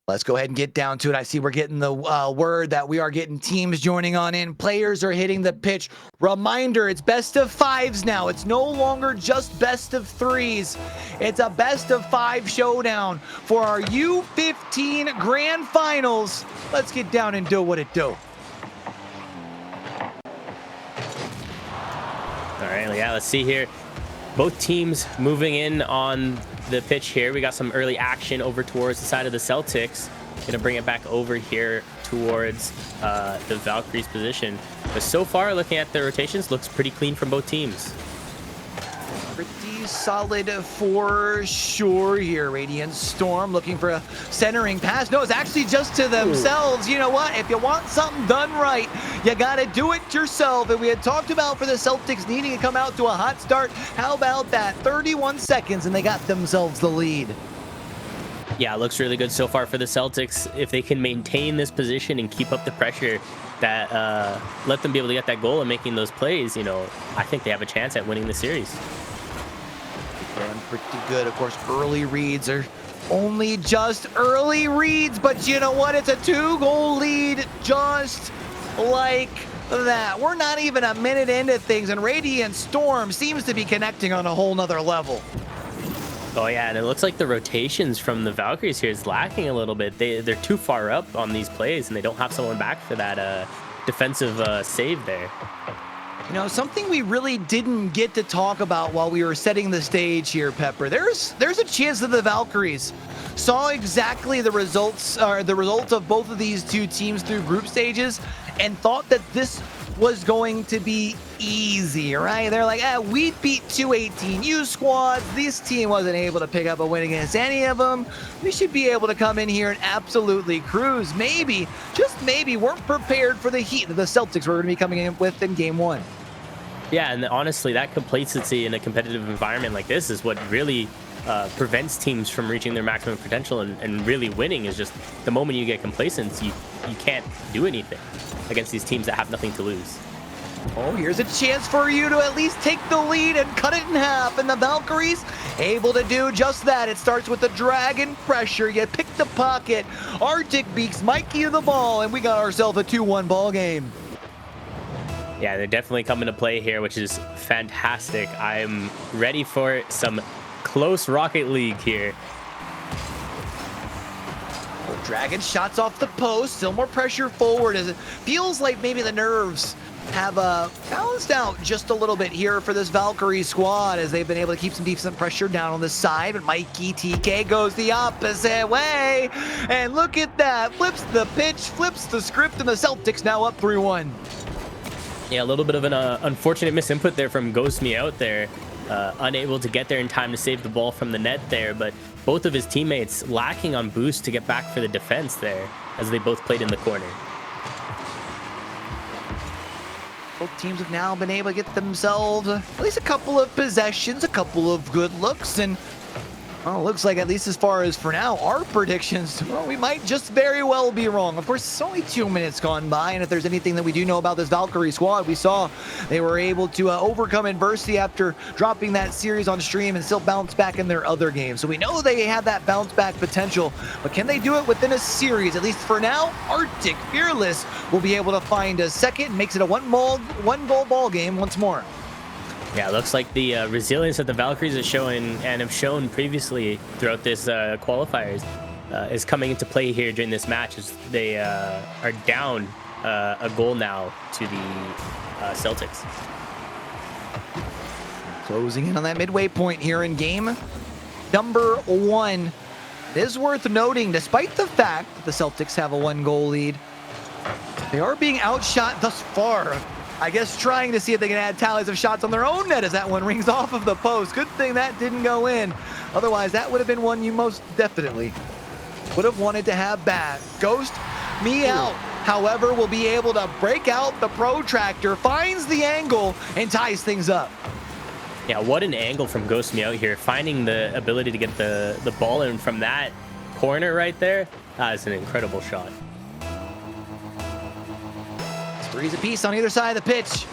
Let's go ahead and get down to it. I see we're getting the word that we are getting teams joining on in. Players are hitting the pitch. Reminder, it's best of fives now. It's no longer just best of threes. It's a best of five showdown for our U15 Grand Finals. Let's get down and do what it do. All right, yeah, let's see here. Both teams moving in on the pitch here. We got some early action over towards the side of the Celtics. Gonna bring it back over here towards the Valkyries position. But so far, looking at the rotations, looks pretty clean from both teams. Pretty solid for sure here. Radiant Storm looking for a centering pass. No, it's actually just to themselves. You know what? If you want something done right, you got to do it yourself. And we had talked about for the Celtics needing to come out to a hot start. How about that? 31 seconds and they got themselves the lead. Yeah, it looks really good so far for the Celtics. If they can maintain this position and keep up the pressure, that let them be able to get that goal and making those plays, you know, I think they have a chance at winning the series. Done pretty good. Of course, early reads are only just early reads, but you know what? It's a 2-goal lead just like that. We're not even a minute into things, and Radiant Storm seems to be connecting on a whole nother level. Oh yeah, and it looks like the rotations from the Valkyries here is lacking a little bit. They're too far up on these plays, and they don't have someone back for that defensive save there. You know, something we really didn't get to talk about while we were setting the stage here, Pepper. There's a chance that the Valkyries saw exactly the results of both of these two teams through group stages and thought that this was going to be easy, right? They're like, we beat 218U squads. This team wasn't able to pick up a win against any of them. We should be able to come in here and absolutely cruise. Maybe, just maybe, weren't prepared for the heat that the Celtics were going to be coming in with in game one. Yeah, and honestly, that complacency in a competitive environment like this is what really prevents teams from reaching their maximum potential and really winning. Is just the moment you get complacent, you can't do anything against these teams that have nothing to lose. Oh, here's a chance for you to at least take the lead and cut it in half. And the Valkyries able to do just that. It starts with the dragon pressure. You pick the pocket. Arctic beaks Mikey the ball, and we got ourselves a 2-1 ball game. Yeah, they're definitely coming to play here, which is fantastic. I'm ready for some close Rocket League here. Dragon shots off the post. Still more pressure forward as it feels like maybe the nerves have balanced out just a little bit here for this Valkyrie squad as they've been able to keep some decent pressure down on the side. But Mikey TK goes the opposite way. And look at that. Flips the pitch, flips the script, and the Celtics now up 3-1. Yeah, a little bit of an unfortunate misinput there from Ghost Me out there. Unable to get there in time to save the ball from the net there, but both of his teammates lacking on boost to get back for the defense there as they both played in the corner. Both teams have now been able to get themselves at least a couple of possessions, a couple of good looks, and well, looks like at least as far as for now, our predictions, well, we might just very well be wrong. Of course, it's only 2 minutes gone by, and if there's anything that we do know about this Valkyrie squad, we saw they were able to overcome adversity after dropping that series on stream and still bounce back in their other games. So we know they have that bounce back potential, but can they do it within a series? At least for now, Arctic Fearless will be able to find a second, makes it a one-goal ball game once more. Yeah, it looks like the resilience that the Valkyries are showing and have shown previously throughout this qualifiers is coming into play here during this match as they are down a goal now to the Celtics. Closing in on that midway point here in game number 1. It is worth noting, despite the fact that the Celtics have a 1-goal lead, they are being outshot thus far. I guess trying to see if they can add tallies of shots on their own net as that one rings off of the post. Good thing that didn't go in. Otherwise, that would have been one you most definitely would have wanted to have back. Ghost me out. However, will be able to break out the protractor, finds the angle, and ties things up. Yeah, what an angle from Ghost Me out here. Finding the ability to get the ball in from that corner right there. That is an incredible shot. Threes apiece on either side of the pitch.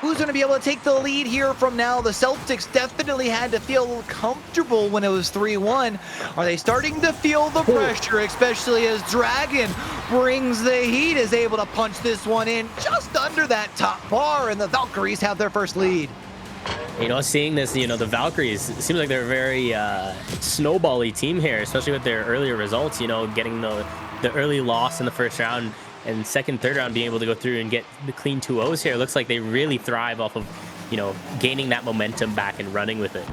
Who's going to be able to take the lead here from now? The Celtics definitely had to feel comfortable when it was 3-1. Are they starting to feel the pressure, especially as Dragon brings the heat, is able to punch this one in just under that top bar, and the Valkyries have their first lead. You know, seeing this, you know, the Valkyries, it seems like they're a very snowbally team here, especially with their earlier results, you know, getting the early loss in the first round and second, third round being able to go through and get the clean 2-0s here. It looks like they really thrive off of, you know, gaining that momentum back and running with it.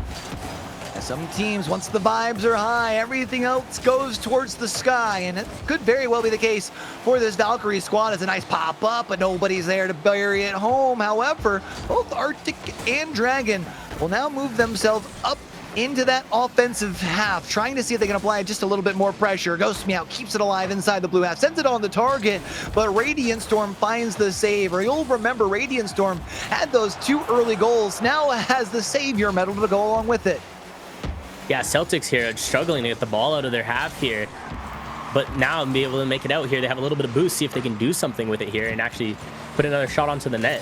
Some teams, once the vibes are high, everything else goes towards the sky, and it could very well be the case for this Valkyrie squad. It's a nice pop-up, but nobody's there to bury it home. However, both Arctic and Dragon will now move themselves up into that offensive half, trying to see if they can apply just a little bit more pressure. Ghost Meow keeps it alive inside the blue half, sends it on the target, but Radiant Storm finds the save. Or you'll remember Radiant Storm had those 2 early goals, now has the savior medal to go along with it. Yeah, Celtics here are struggling to get the ball out of their half here, but now be able to make it out here. They have a little bit of boost, see if they can do something with it here and actually put another shot onto the net.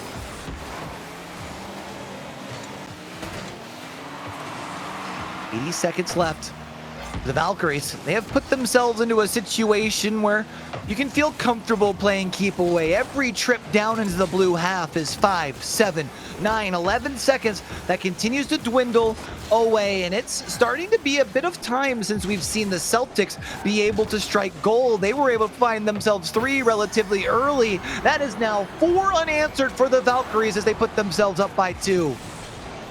Seconds left. The Valkyries, they have put themselves into a situation where you can feel comfortable playing keep away. Every trip down into the blue half is 5, 7, 9, 11 seconds. That continues to dwindle away, and it's starting to be a bit of time since we've seen the Celtics be able to strike gold. They were able to find themselves 3 relatively early. That is now 4 unanswered for the Valkyries as they put themselves up by 2.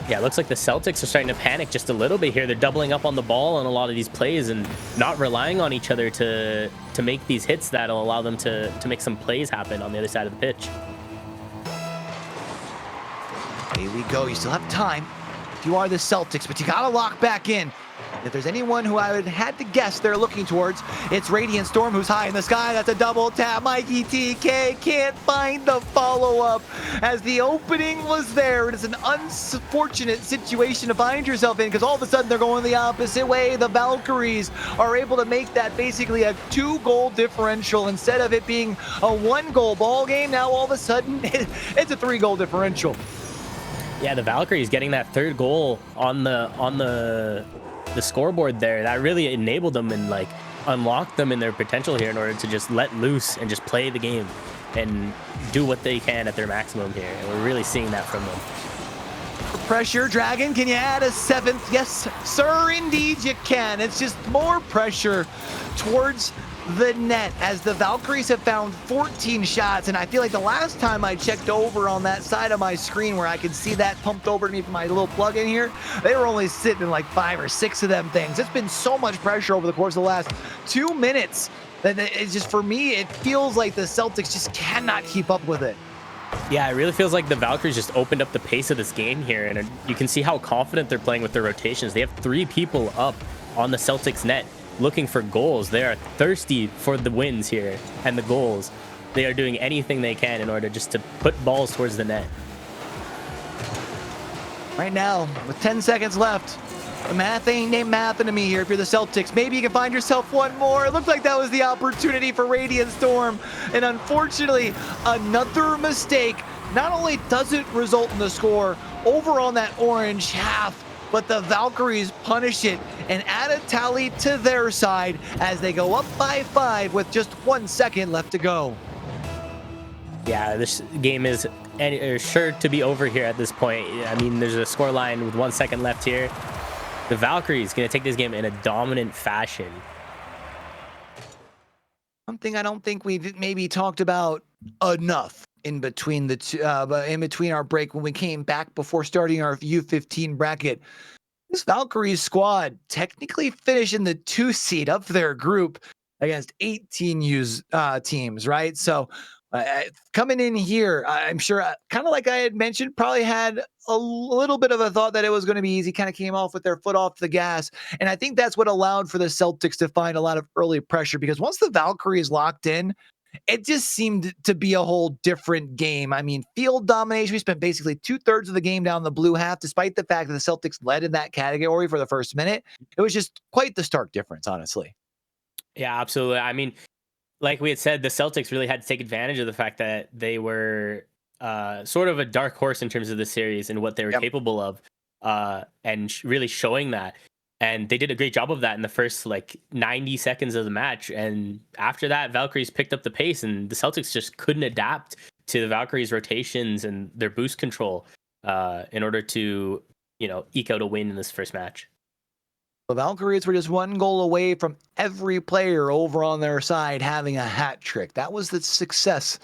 Yeah, it looks like the Celtics are starting to panic just a little bit here. They're doubling up on the ball on a lot of these plays and not relying on each other to make these hits that'll allow them to make some plays happen on the other side of the pitch. Here we go. You still have time if you are the Celtics, but you got to lock back in. If there's anyone who I would had to guess they're looking towards, it's Radiant Storm, who's high in the sky. That's a double tap. Mikey TK can't find the follow-up as the opening was there. It is an unfortunate situation to find yourself in because all of a sudden they're going the opposite way. The Valkyries are able to make that basically a 2-goal differential instead of it being a 1-goal ball game. Now all of a sudden it's a 3-goal differential. Yeah, the Valkyries getting that 3rd goal on the scoreboard there, that really enabled them and like unlocked them in their potential here in order to just let loose and just play the game and do what they can at their maximum here. And we're really seeing that from them. Pressure, Dragon, can you add a 7th? Yes, sir, indeed you can. It's just more pressure towards the net as the Valkyries have found 14 shots, and I feel like the last time I checked over on that side of my screen where I could see that pumped over to me from my little plug in here, they were only sitting in like 5 or 6 of them things. It's been so much pressure over the course of the last 2 minutes that it's just, for me, it feels like the Celtics just cannot keep up with it. Yeah, it really feels like the Valkyries just opened up the pace of this game here, and you can see how confident they're playing with their rotations. They have 3 people up on the Celtics net looking for goals. They are thirsty for the wins here and the goals. They are doing anything they can in order just to put balls towards the net. Right now, with 10 seconds left, the math ain't mathing to me here if you're the Celtics. Maybe you can find yourself one more. It looked like that was the opportunity for Radiant Storm. And unfortunately, another mistake not only doesn't result in the score over on that orange half, but the Valkyries punish it and add a tally to their side as they go up by 5 with just 1 second left to go. Yeah, this game is sure to be over here at this point. I mean, there's a score line with 1 second left here. The Valkyries going to take this game in a dominant fashion. Something I don't think we've maybe talked about enough in between the two, in between our break when we came back before starting our U15 bracket. This Valkyries squad technically finished in the 2 seed of their group against 18 teams, right? So coming in here, I'm sure, kind of like I had mentioned, probably had a little bit of a thought that it was going to be easy, kind of came off with their foot off the gas. And I think that's what allowed for the Celtics to find a lot of early pressure, because once the Valkyries locked in, it just seemed to be a whole different game. I mean, field domination, we spent basically 2/3 of the game down the blue half, despite the fact that the Celtics led in that category for the first minute. It was just quite the stark difference, honestly. Yeah, absolutely. I mean, like we had said, the Celtics really had to take advantage of the fact that they were sort of a dark horse in terms of the series and what they were capable of, and really showing that. And they did a great job of that in the first like 90 seconds of the match. And after that, Valkyries picked up the pace, and the Celtics just couldn't adapt to the Valkyries' rotations and their boost control in order to, eke out a win in this first match. The Valkyries were just one goal away from every player over on their side having a hat trick. That was the success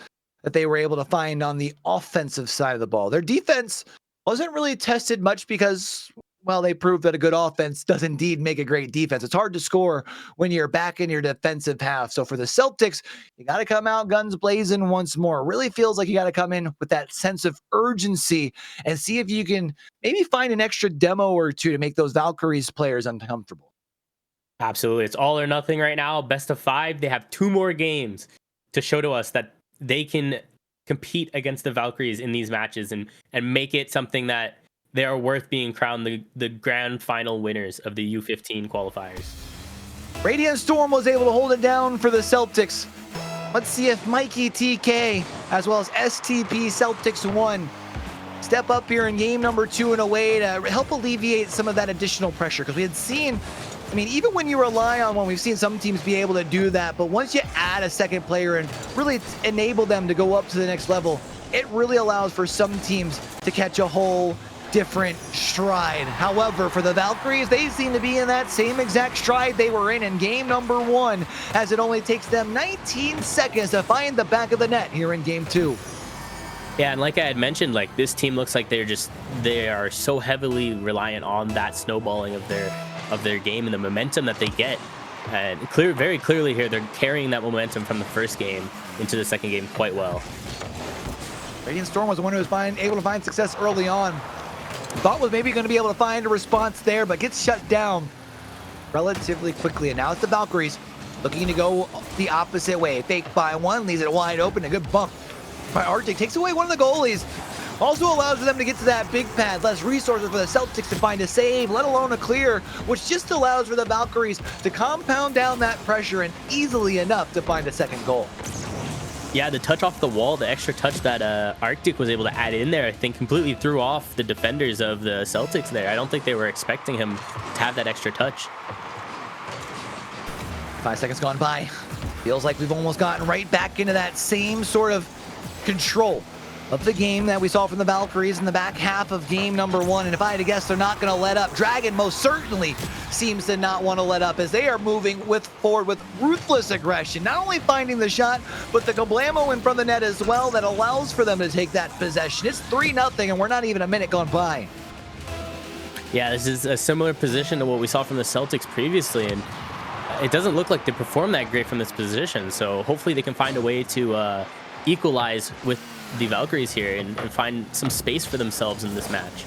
that they were able to find on the offensive side of the ball. Their defense wasn't really tested much because, well, they proved that a good offense does indeed make a great defense. It's hard to score when you're back in your defensive half. So for the Celtics, you got to come out guns blazing once more. It really feels like you got to come in with that sense of urgency and see if you can maybe find an extra demo or two to make those Valkyries players uncomfortable. Absolutely. It's all or nothing right now. Best of 5. They have 2 more games to show to us that they can compete against the Valkyries in these matches and make it something that they are worth being crowned the grand final winners of the U15 qualifiers. Radiant Storm was able to hold it down for the Celtics. Let's see if Mikey TK, as well as STP Celtics 1, step up here in game number 2 in a way to help alleviate some of that additional pressure. Because we had seen, even when you rely on one, we've seen some teams be able to do that. But once you add a second player and really enable them to go up to the next level, it really allows for some teams to catch a whole different stride. However, for the Valkyries, they seem to be in that same exact stride they were in game number 1, as it only takes them 19 seconds to find the back of the net here in game 2. Yeah, and like I had mentioned, like this team looks like they are so heavily reliant on that snowballing of their game and the momentum that they get. And very clearly here, they're carrying that momentum from the first game into the second game quite well. Radiant Storm was the one who was able to find success early on. Thought was maybe going to be able to find a response there, but gets shut down relatively quickly. And now it's the Valkyries looking to go the opposite way. Fake by one, leaves it wide open. A good bump by Arctic. Takes away one of the goalies. Also allows them to get to that big pad. Less resources for the Celtics to find a save, let alone a clear, which just allows for the Valkyries to compound down that pressure and easily enough to find a second goal. Yeah, the touch off the wall, the extra touch that Arctic was able to add in there, I think completely threw off the defenders of the Celtics there. I don't think they were expecting him to have that extra touch. 5 seconds gone by. Feels like we've almost gotten right back into that same sort of control of the game that we saw from the Valkyries in the back half of game number 1. And if I had to guess, they're not going to let up. Dragon most certainly seems to not want to let up, as they are moving forward with ruthless aggression. Not only finding the shot, but the kablamo in front of the net as well that allows for them to take that possession. It's 3-0, and we're not even a minute gone by. Yeah, this is a similar position to what we saw from the Celtics previously, and it doesn't look like they perform that great from this position. So hopefully they can find a way to equalize with the Valkyries here and find some space for themselves in this match.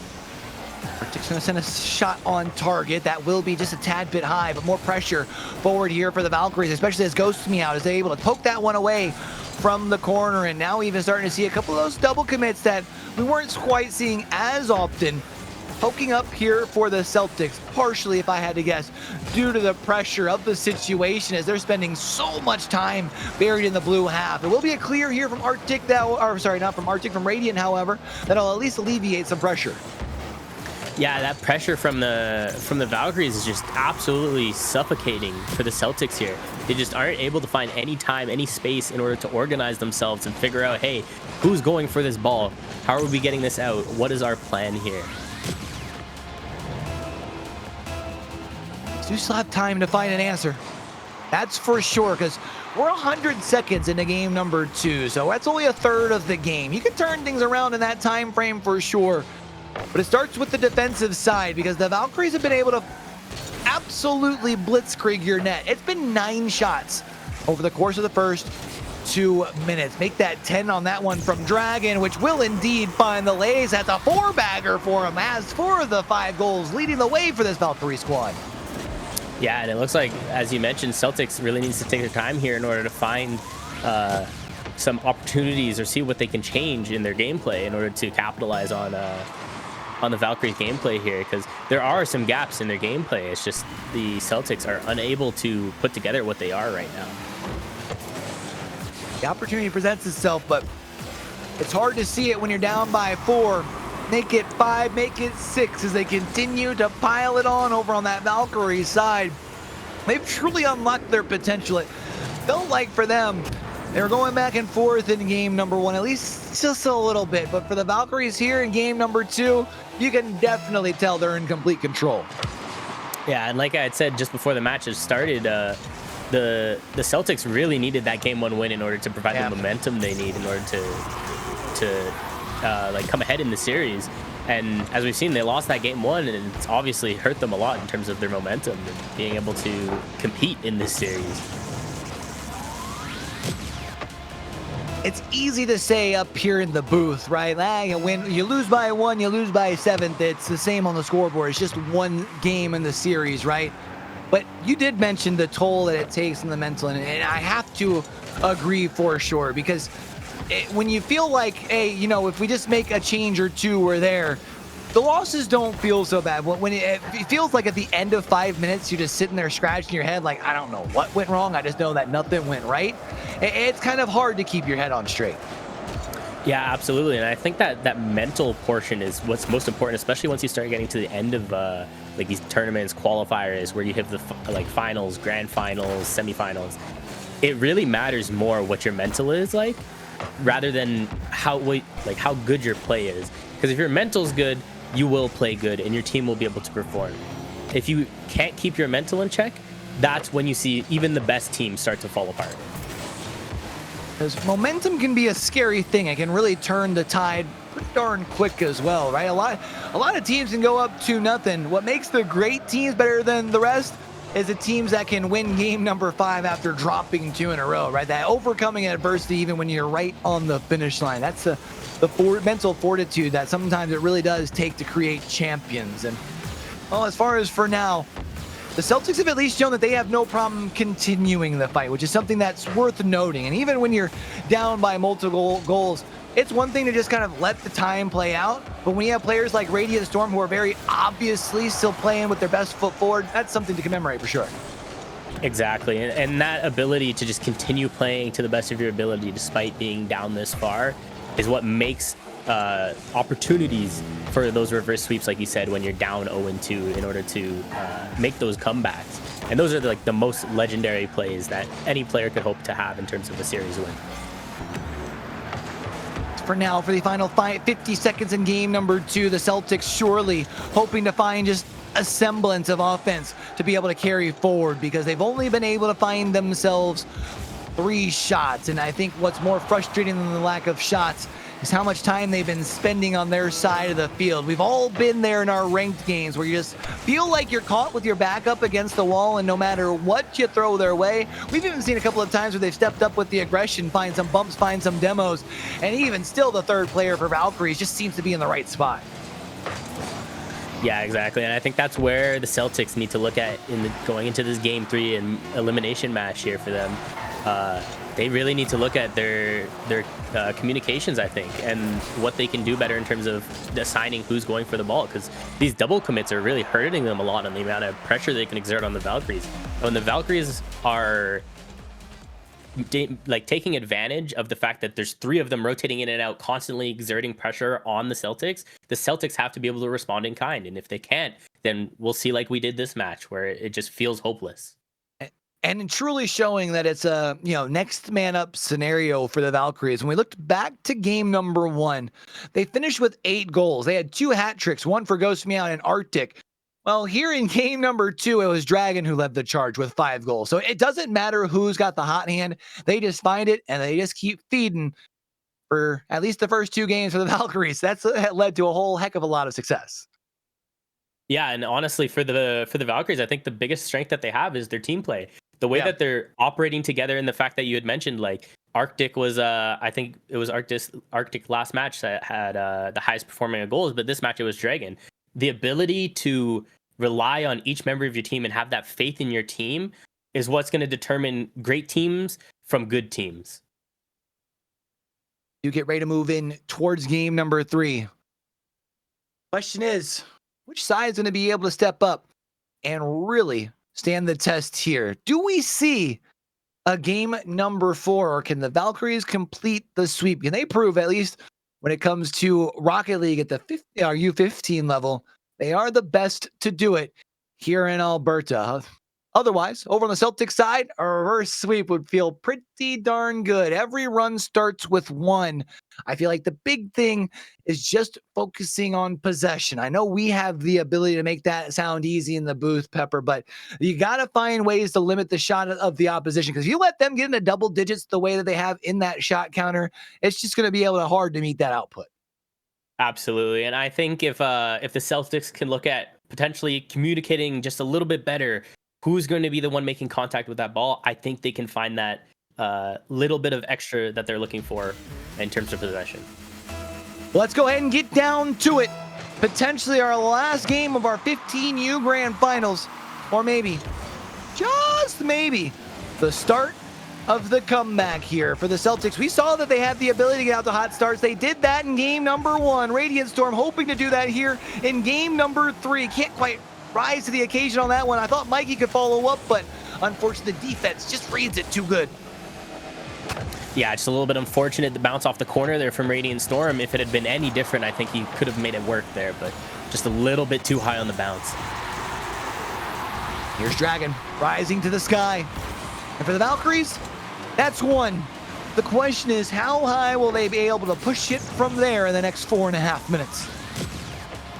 Arctic's going to send a shot on target. That will be just a tad bit high, but more pressure forward here for the Valkyries, especially as Ghost Me Out is able to poke that one away from the corner. And now even starting to see a couple of those double commits that we weren't quite seeing as often. Poking up here for the Celtics, partially, if I had to guess, due to the pressure of the situation as they're spending so much time buried in the blue half. It will be a clear here from Arctic, from Radiant, however, that'll at least alleviate some pressure. Yeah, that pressure from the Valkyries is just absolutely suffocating for the Celtics here. They just aren't able to find any time, any space in order to organize themselves and figure out, hey, who's going for this ball? How are we getting this out? What is our plan here? You still have time to find an answer. That's for sure, because we're 100 seconds into game number 2, so that's only a third of the game. You can turn things around in that time frame for sure, but it starts with the defensive side, because the Valkyries have been able to absolutely blitzkrieg your net. It's been 9 shots over the course of the first 2 minutes. Make that 10 on that one from Dragon, which will indeed find the lays. That's a 4-bagger for him, as for the 5 goals leading the way for this Valkyrie squad. Yeah, and it looks like, as you mentioned, Celtics really needs to take their time here in order to find some opportunities or see what they can change in their gameplay in order to capitalize on the Valkyrie gameplay here, because there are some gaps in their gameplay. It's just the Celtics are unable to put together what they are right now. The opportunity presents itself, but It's hard to see it when you're down by 4. Make it 5, make it 6 as they continue to pile it on over on that Valkyries side. They've truly unlocked their potential. It felt like for them, they were going back and forth in game number 1, at least just a little bit. But for the Valkyries here in game number 2, you can definitely tell they're in complete control. Yeah, and like I had said just before the match has started, the Celtics really needed that game 1 win in order to provide the momentum they need in order to like come ahead in the series. And as we've seen, they lost that game 1, and it's obviously hurt them a lot in terms of their momentum and being able to compete in this series. It's easy to say up here in the booth, right? When you lose by 1, you lose by 7. It's the same on the scoreboard. It's just one game in the series, right? But you did mention the toll that it takes on the mental, and I have to agree for sure, because when you feel like, hey, you know, if we just make a change or 2, we're there, the losses don't feel so bad. When it feels like at the end of 5 minutes, you're just sitting there scratching your head like, I don't know what went wrong. I just know that nothing went right. It's kind of hard to keep your head on straight. Yeah, absolutely. And I think that mental portion is what's most important, especially once you start getting to the end of like these tournaments, qualifiers, where you have the like finals, grand finals, semifinals. It really matters more what your mental is like, rather than how good your play is. Because if your mental's good, you will play good and your team will be able to perform. If you can't keep your mental in check, that's when you see even the best teams start to fall apart. Because momentum can be a scary thing. It can really turn the tide pretty darn quick as well, right? A lot of teams can go up 2-0. What makes the great teams better than the rest is the teams that can win game number 5 after dropping 2 in a row, right? That overcoming adversity even when you're right on the finish line. That's the mental fortitude that sometimes it really does take to create champions. And well, as far as for now, the Celtics have at least shown that they have no problem continuing the fight, which is something that's worth noting. And even when you're down by multiple goals, it's one thing to just kind of let the time play out. But when you have players like Radiant Storm who are very obviously still playing with their best foot forward, that's something to commemorate for sure. Exactly. And that ability to just continue playing to the best of your ability despite being down this far is what makes opportunities for those reverse sweeps, like you said, when you're down 0-2, in order to make those comebacks. And those are like the most legendary plays that any player could hope to have in terms of a series win. For now, for the final 50 seconds in game number 2, the Celtics surely hoping to find just a semblance of offense to be able to carry forward, because they've only been able to find themselves 3 shots. And I think what's more frustrating than the lack of shots is how much time they've been spending on their side of the field. We've all been there in our ranked games where you just feel like you're caught with your back up against the wall, and no matter what you throw their way, we've even seen a couple of times where they've stepped up with the aggression, find some bumps, find some demos, and even still the third player for Valkyries just seems to be in the right spot. Yeah, exactly. And I think that's where the Celtics need to look at going into this game 3 and elimination match here for them. They really need to look at their communications, I think, and what they can do better in terms of deciding who's going for the ball, because these double commits are really hurting them a lot on the amount of pressure they can exert on the Valkyries. When the Valkyries are like taking advantage of the fact that there's 3 of them rotating in and out, constantly exerting pressure on the Celtics have to be able to respond in kind. And if they can't, then we'll see like we did this match where it just feels hopeless. And truly showing that it's a next man up scenario for the Valkyries. When we looked back to game number 1, they finished with 8 goals. They had 2 hat tricks, one for Ghost Meow and Arctic. Well, here in game number 2, it was Dragon who led the charge with 5 goals. So it doesn't matter who's got the hot hand. They just find it and they just keep feeding for at least the first 2 games for the Valkyries. That's led to a whole heck of a lot of success. Yeah, and honestly, for the Valkyries, I think the biggest strength that they have is their team play. The way that they're operating together, and the fact that you had mentioned, like Arctic was, I think it was Arctic last match that had the highest performing of goals, but this match it was Dragon. The ability to rely on each member of your team and have that faith in your team is what's going to determine great teams from good teams. You get ready to move in towards game number 3. Question is, which side is going to be able to step up and really stand the test here? Do we see a game number 4, or can the Valkyries complete the sweep? Can they prove at least when it comes to Rocket League at the U15 level. They are the best to do it here in Alberta. Otherwise, over on the Celtics side, a reverse sweep would feel pretty darn good. Every run starts with one. I feel like the big thing is just focusing on possession. I know we have the ability to make that sound easy in the booth, Pepper, but you got to find ways to limit the shot of the opposition, because if you let them get into double digits the way that they have in that shot counter, it's just going to be hard to meet that output. Absolutely. And I think if the Celtics can look at potentially communicating just a little bit better who's going to be the one making contact with that ball, I think they can find that little bit of extra that they're looking for in terms of possession. Let's go ahead and get down to it. Potentially our last game of our 15U Grand Finals, or maybe, just maybe, the start of the comeback here for the Celtics. We saw that they had the ability to get out to hot starts. They did that in game number 1. Radiant Storm hoping to do that here in game number 3. Can't quite rise to the occasion on that one. I thought Mikey could follow up, but unfortunately the defense just reads it too good. Yeah, just a little bit unfortunate to bounce off the corner there from Radiant Storm. If it had been any different, I think he could have made it work there, but just a little bit too high on the bounce. Here's Dragon rising to the sky. And for the Valkyries, that's one. The question is, how high will they be able to push it from there in the next 4.5 minutes?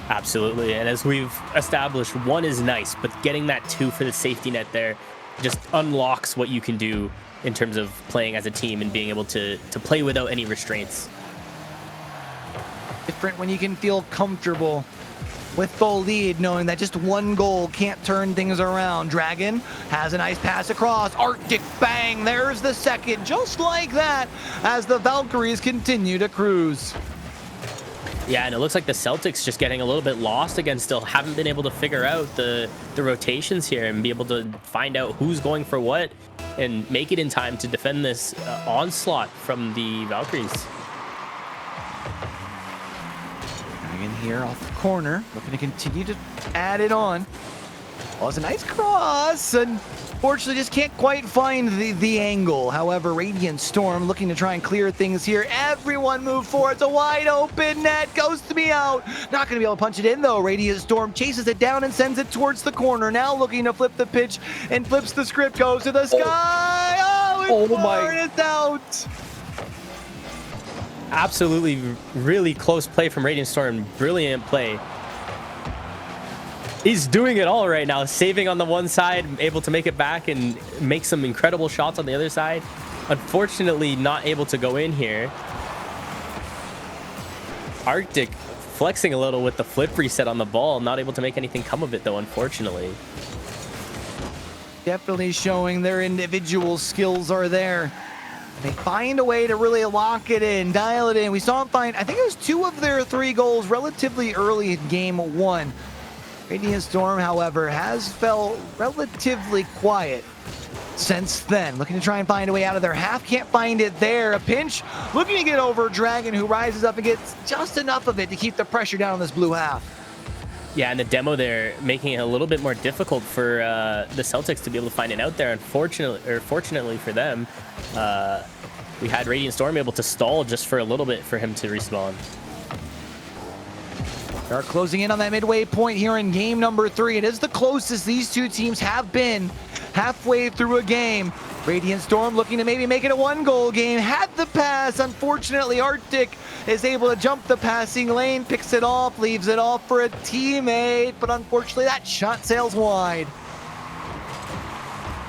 Absolutely. And as we've established, 1 is nice, but getting that 2 for the safety net there just unlocks what you can do in terms of playing as a team and being able to play without any restraints. Different when you can feel comfortable with the lead, knowing that just 1 goal can't turn things around. Dragon has a nice pass across. Arctic, bang, there's the second, just like that, as the Valkyries continue to cruise. Yeah, and it looks like the Celtics just getting a little bit lost again still. Haven't been able to figure out the rotations here and be able to find out who's going for what and make it in time to defend this onslaught from the Valkyries. In here off the corner, looking to continue to add it on. Well, it's a nice cross, and fortunately just can't quite find the angle. However, Radiant Storm looking to try and clear things here. Everyone move forward. It's a wide open net. Goes to be out. Not going to be able to punch it in, though. Radiant Storm chases it down and sends it towards the corner. Now looking to flip the pitch and flips the script. Goes to the sky. It's out. Absolutely really close play from Radiant Storm. Brilliant play. He's doing it all right now, saving on the one side, able to make it back and make some incredible shots on the other side. Unfortunately, not able to go in here. Arctic flexing a little with the flip reset on the ball, not able to make anything come of it though, unfortunately. Definitely showing their individual skills are there. They find a way to really lock it in, dial it in. We saw them find, I think it was 2 of their 3 goals relatively early in game 1. Radiant Storm, however, has felt relatively quiet since then. Looking to try and find a way out of their half. Can't find it there. A pinch. Looking to get over Dragon, who rises up and gets just enough of it to keep the pressure down on this blue half. Yeah, and the demo there making it a little bit more difficult for the Celtics to be able to find it out there. Fortunately for them, we had Radiant Storm able to stall just for a little bit for him to respawn. We are closing in on that midway point here in game number 3. It is the closest these 2 teams have been halfway through a game. Radiant Storm looking to maybe make it a 1-goal game. Had the pass. Unfortunately, Arctic is able to jump the passing lane, picks it off, leaves it off for a teammate, but unfortunately that shot sails wide.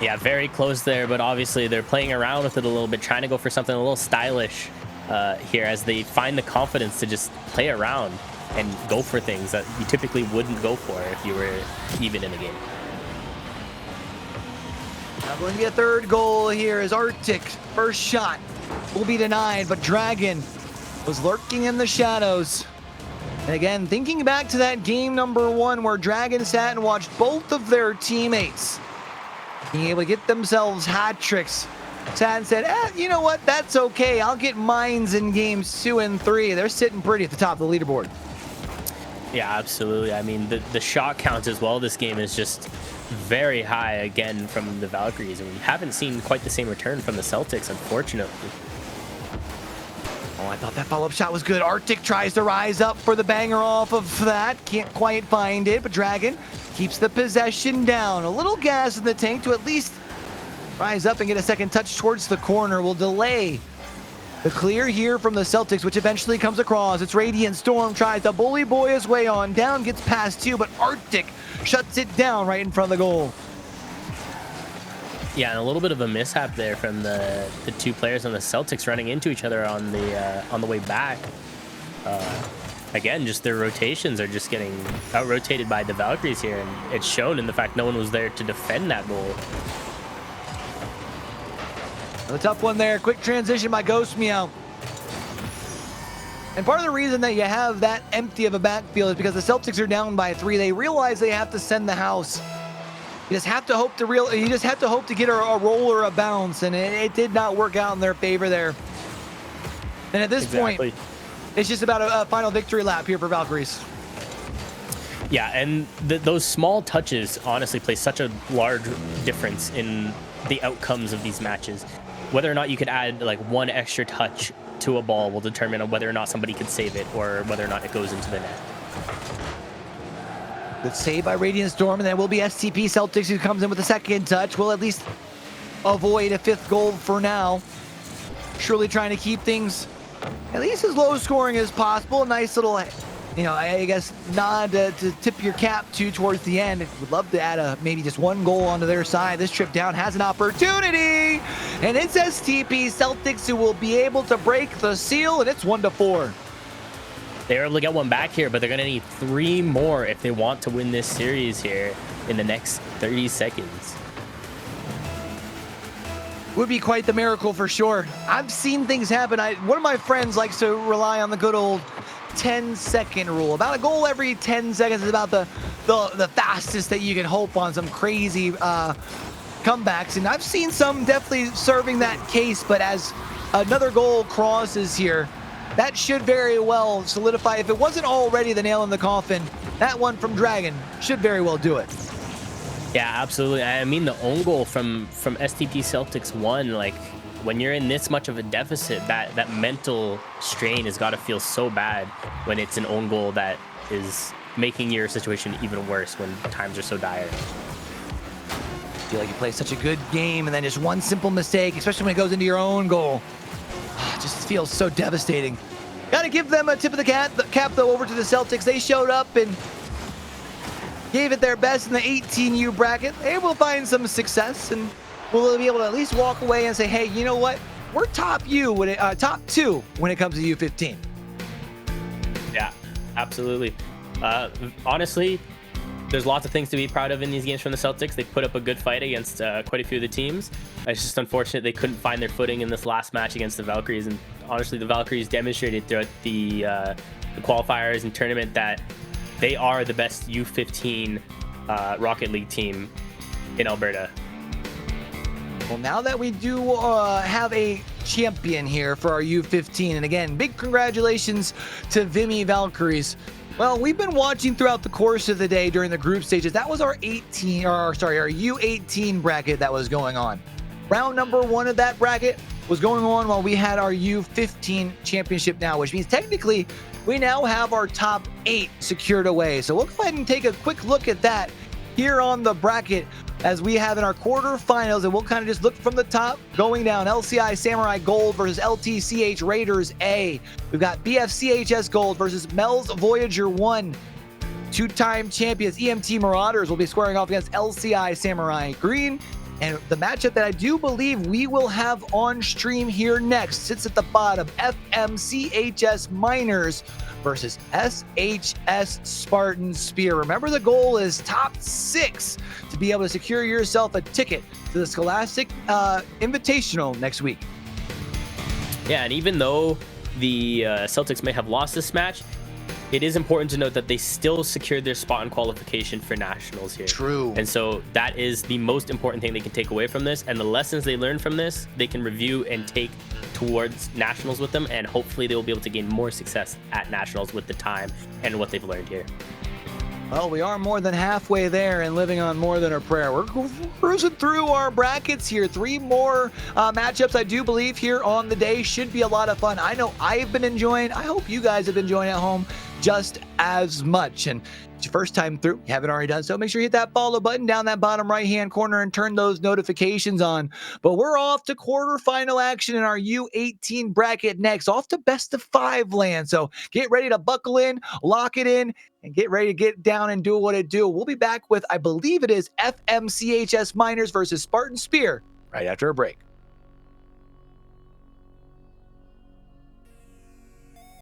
Yeah, very close there, but obviously they're playing around with it a little bit, trying to go for something a little stylish here as they find the confidence to just play around and go for things that you typically wouldn't go for if you were even in the game. Now going to be a 3rd goal here as Arctic first shot will be denied, but Dragon was lurking in the shadows. And again, thinking back to that game number 1 where Dragon sat and watched both of their teammates being able to get themselves hat tricks. Sat and said, you know what, that's okay. I'll get mines in games 2 and 3. They're sitting pretty at the top of the leaderboard. Yeah, absolutely. I mean, the shot count as well this game is just very high again from the Valkyries, and we haven't seen quite the same return from the Celtics, unfortunately. Oh, I thought that follow-up shot was good. Arctic tries to rise up for the banger off of that. Can't quite find it, but Dragon keeps the possession down. A little gas in the tank to at least rise up and get a second touch towards the corner. Will delay the clear here from the Celtics, which eventually comes across. It's Radiant Storm, tries to bully boy his way on down, gets past two, but Arctic shuts it down right in front of the goal. Yeah, and a little bit of a mishap there from the two players on the Celtics running into each other on the way back. Again, just their rotations are just getting out-rotated by the Valkyries here, and it's shown in the fact no one was there to defend that goal. A tough one there. Quick transition by Ghost Meow. And part of the reason that you have that empty of a backfield is because the Celtics are down by 3. They realize they have to send the house. You just have to hope to get a roll or a bounce, and it did not work out in their favor there. And at this point, it's just about a final victory lap here for Valkyries. Yeah, and those small touches honestly play such a large difference in the outcomes of these matches. Whether or not you could add like one extra touch to a ball will determine whether or not somebody could save it or whether or not it goes into the net. Good save by Radiant Storm, and then will be STP Celtics who comes in with a second touch. Will at least avoid a 5th goal for now. Surely trying to keep things at least as low scoring as possible. Nice little, I guess, nod to tip your cap to towards the end. Would love to add maybe just 1 goal onto their side. This trip down has an opportunity, and it's STP Celtics who will be able to break the seal, and it's 1-4. They're able to get one back here, but they're going to need 3 more if they want to win this series here in the next 30 seconds. Would be quite the miracle for sure. I've seen things happen. One of my friends likes to rely on the good old 10-second rule. About a goal every 10 seconds is about the fastest that you can hope on some crazy comebacks. And I've seen some definitely serving that case, but as another goal crosses here, that should very well solidify. If it wasn't already the nail in the coffin, that one from Dragon should very well do it. Yeah, absolutely. I mean, the own goal from STP Celtics 1, like when you're in this much of a deficit, that mental strain has got to feel so bad when it's an own goal that is making your situation even worse when times are so dire. Feel like you play such a good game and then just one simple mistake, especially when it goes into your own goal, just feels so devastating. Got to give them a tip of the cap though over to the Celtics. They showed up and gave it their best in the 18U bracket. They will find some success, and we'll be able to at least walk away and say, hey, you know what? We're top 2 when it comes to U15. Yeah, absolutely. Honestly, there's lots of things to be proud of in these games from the Celtics. They put up a good fight against quite a few of the teams. It's just unfortunate they couldn't find their footing in this last match against the Valkyries. And honestly, the Valkyries demonstrated throughout the qualifiers and tournament that they are the best U15 Rocket League team in Alberta. Well, now that we do have a champion here for our U15, and again, big congratulations to VIMY Valkyries. Well, we've been watching throughout the course of the day during the group stages. That was our our U18 bracket that was going on. Round number 1 of that bracket was going on while we had our U15 championship now, which means technically we now have our top 8 secured away. So we'll go ahead and take a quick look at that here on the bracket as we have in our quarterfinals, and we'll kind of just look from the top going down. LCI Samurai Gold versus LTCH Raiders A. We've got BFCHS Gold versus Mel's Voyager 1. 2-time champions EMT Marauders will be squaring off against LCI Samurai Green. And the matchup that I do believe we will have on stream here next sits at the bottom. FMCHS Miners versus SHS Spartan Spear. Remember, the goal is top 6 to be able to secure yourself a ticket to the Scholastic Invitational next week. Yeah, and even though the Celtics may have lost this match, it is important to note that they still secured their spot in qualification for nationals here. True. And so that is the most important thing they can take away from this. And the lessons they learn from this, they can review and take towards nationals with them. And hopefully they will be able to gain more success at nationals with the time and what they've learned here. Well, we are more than halfway there and living on more than a prayer. We're cruising through our brackets here. 3 more matchups, I do believe, here on the day. Should be a lot of fun. I know I've been enjoying. I hope you guys have been enjoying at home just as much. And it's your first time through, you haven't already done so, make sure you hit that follow button down that bottom right-hand corner and turn those notifications on. But we're off to quarterfinal action in our U18 bracket next, off to best of 5 land. So get ready to buckle in, lock it in, and get ready to get down and do what it do. We'll be back with, I believe it is FMCHS Miners versus Spartan Spear right after a break.